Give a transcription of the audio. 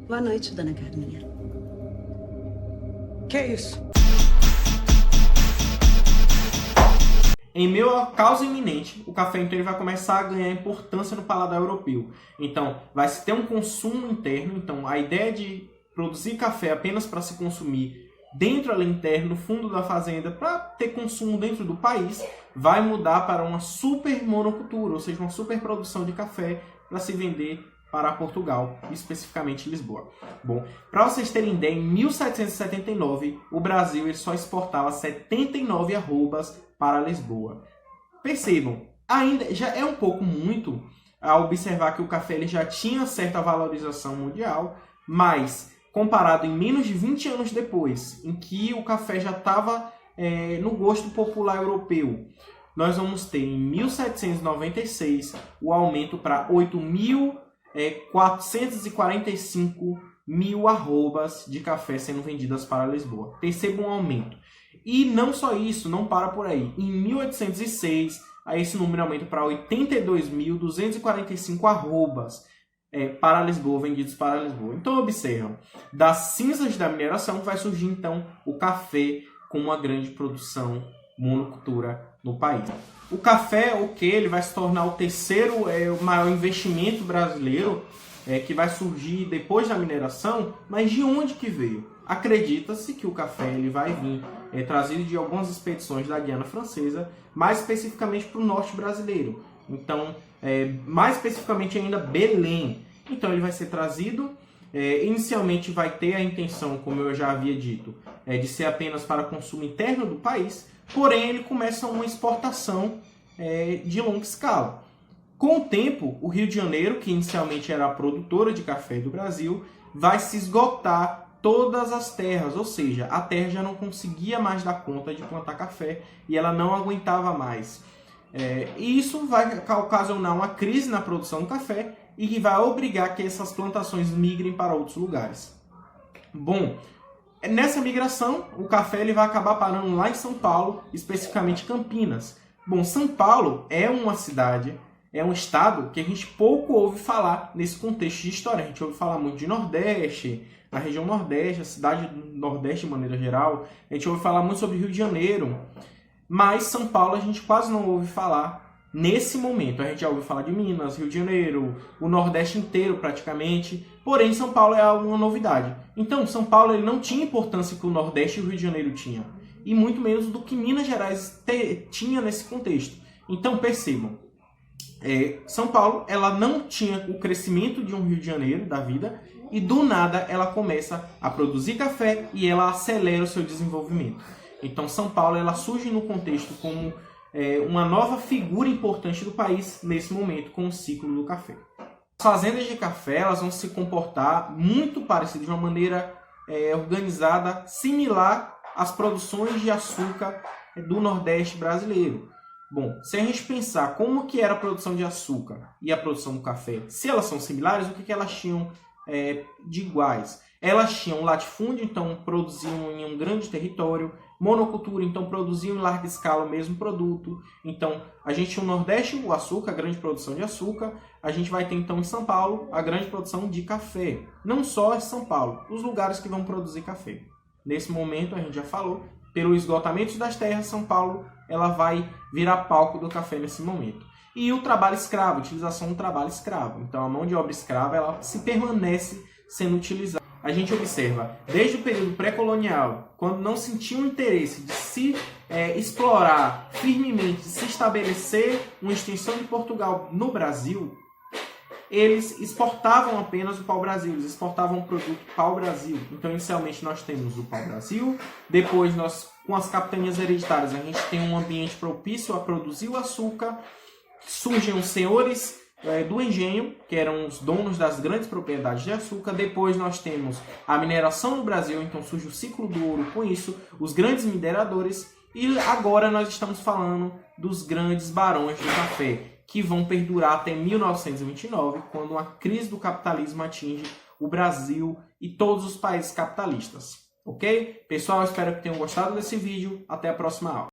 Boa noite, dona Carminha. Que é isso? Em meio à causa iminente, o café então ele vai começar a ganhar importância no paladar europeu. Então, vai se ter um consumo interno. Então, a ideia de produzir café apenas para se consumir dentro ali interno, no fundo da fazenda, para ter consumo dentro do país, vai mudar para uma super monocultura, ou seja, uma super produção de café para se vender para Portugal, especificamente Lisboa. Bom, para vocês terem ideia, em 1779, o Brasil ele só exportava 79 arrobas para Lisboa. Percebam, ainda já é um pouco muito a observar que o café ele já tinha certa valorização mundial, mas comparado em menos de 20 anos depois, em que o café já estava no gosto popular europeu, nós vamos ter em 1796 o aumento para 8.445 mil arrobas de café sendo vendidas para Lisboa. Perceba um aumento. E não só isso, não para por aí. Em 1806, esse número aumenta para 82.245 arrobas para Lisboa, vendidos para Lisboa. Então, observam, das cinzas da mineração vai surgir, então, o café com uma grande produção monocultura no país. O café, ele vai se tornar o terceiro maior investimento brasileiro que vai surgir depois da mineração, mas de onde que veio? Acredita-se que o café ele vai vir trazido de algumas expedições da Guiana Francesa, mais especificamente para o norte brasileiro. Então, mais especificamente ainda Belém. Então, ele vai ser trazido. Inicialmente vai ter a intenção, como eu já havia dito, de ser apenas para consumo interno do país, porém ele começa uma exportação de longa escala. Com o tempo, o Rio de Janeiro, que inicialmente era a produtora de café do Brasil, vai se esgotar todas as terras, ou seja, a terra já não conseguia mais dar conta de plantar café e ela não aguentava mais. E isso vai ocasionar uma crise na produção do café e que vai obrigar que essas plantações migrem para outros lugares. Bom, nessa migração, o café ele vai acabar parando lá em São Paulo, especificamente Campinas. Bom, São Paulo é uma cidade, é um estado que a gente pouco ouve falar nesse contexto de história. A gente ouve falar muito de Nordeste, na região Nordeste, a cidade do Nordeste de maneira geral. A gente ouve falar muito sobre Rio de Janeiro, mas São Paulo a gente quase não ouve falar nesse momento. A gente já ouve falar de Minas, Rio de Janeiro, o Nordeste inteiro praticamente, porém São Paulo é uma novidade. Então, São Paulo ele não tinha importância que o Nordeste e o Rio de Janeiro tinham, e muito menos do que Minas Gerais tinha nesse contexto. Então, percebam, São Paulo ela não tinha o crescimento de um Rio de Janeiro da vida, e do nada ela começa a produzir café e ela acelera o seu desenvolvimento. Então, São Paulo ela surge no contexto como uma nova figura importante do país nesse momento, com o ciclo do café. As fazendas de café elas vão se comportar muito parecido, de uma maneira organizada, similar às produções de açúcar do Nordeste brasileiro. Bom, se a gente pensar como que era a produção de açúcar e a produção do café, se elas são similares, o que elas tinham de iguais? Elas tinham latifúndio, então produziam em um grande território, monocultura, então produziam em larga escala o mesmo produto. Então, a gente tinha no Nordeste o açúcar, a grande produção de açúcar. A gente vai ter então em São Paulo a grande produção de café. Não só em São Paulo, os lugares que vão produzir café. Nesse momento, a gente já falou, pelo esgotamento das terras, São Paulo ela vai virar palco do café nesse momento. E o trabalho escravo, a utilização do trabalho escravo. Então, a mão de obra escrava ela se permanece sendo utilizada. A gente observa, desde o período pré-colonial, quando não sentia o interesse de se explorar firmemente, de se estabelecer uma extensão de Portugal no Brasil, eles exportavam apenas o pau-brasil, eles exportavam o produto pau-brasil. Então, inicialmente, nós temos o pau-brasil, depois, com as capitanias hereditárias, a gente tem um ambiente propício a produzir o açúcar, surgem os senhores do engenho, que eram os donos das grandes propriedades de açúcar. Depois nós temos a mineração no Brasil, então surge o ciclo do ouro com isso, os grandes mineradores, e agora nós estamos falando dos grandes barões do café, que vão perdurar até 1929, quando uma crise do capitalismo atinge o Brasil e todos os países capitalistas. Ok? Pessoal, espero que tenham gostado desse vídeo. Até a próxima aula.